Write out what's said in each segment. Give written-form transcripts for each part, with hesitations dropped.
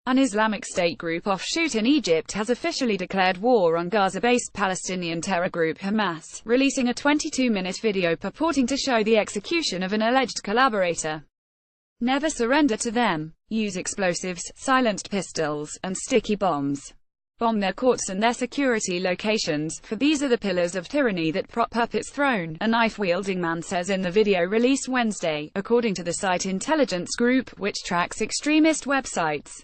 An Islamic State group offshoot in Egypt has officially declared war on Gaza-based Palestinian terror group Hamas, releasing a 22-minute video purporting to show the execution of an alleged collaborator. Never surrender to them. Use explosives, silenced pistols, and sticky bombs. Bomb their courts and their security locations, for these are the pillars of tyranny that prop up its throne, a knife-wielding man says in the video released Wednesday, according to the site Intelligence Group, which tracks extremist websites.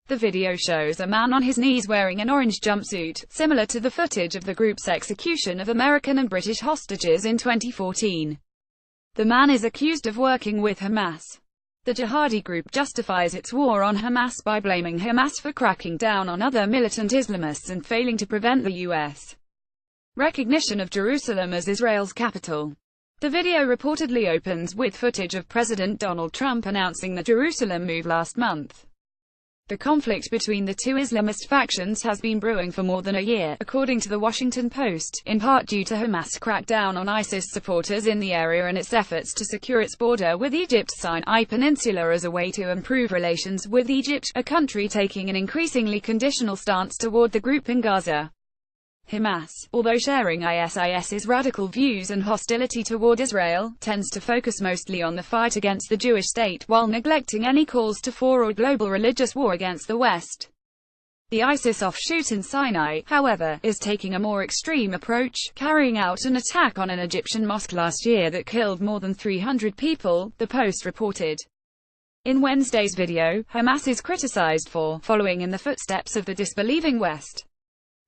The video shows a man on his knees wearing an orange jumpsuit, similar to the footage of the group's execution of American and British hostages in 2014. The man is accused of working with Hamas. The jihadi group justifies its war on Hamas by blaming Hamas for cracking down on other militant Islamists and failing to prevent the U.S. recognition of Jerusalem as Israel's capital. The video reportedly opens with footage of President Donald Trump announcing the Jerusalem move last month. The conflict between the two Islamist factions has been brewing for more than a year, according to the Washington Post, in part due to Hamas' crackdown on ISIS supporters in the area and its efforts to secure its border with Egypt's Sinai Peninsula as a way to improve relations with Egypt, a country taking an increasingly conditional stance toward the group in Gaza. Hamas, although sharing ISIS's radical views and hostility toward Israel, tends to focus mostly on the fight against the Jewish state, while neglecting any calls for or global religious war against the West. The ISIS offshoot in Sinai, however, is taking a more extreme approach, carrying out an attack on an Egyptian mosque last year that killed more than 300 people, the Post reported. In Wednesday's video, Hamas is criticized for following in the footsteps of the disbelieving West.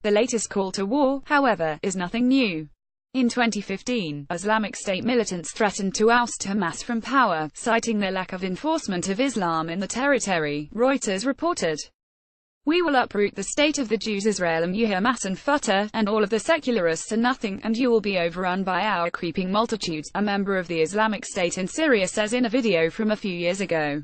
The latest call to war, however, is nothing new. In 2015, Islamic State militants threatened to oust Hamas from power, citing their lack of enforcement of Islam in the territory, Reuters reported. "We will uproot the state of the Jews Israel and you Hamas and Fatah, and all of the secularists are nothing, and you will be overrun by our creeping multitudes," a member of the Islamic State in Syria says in a video from a few years ago.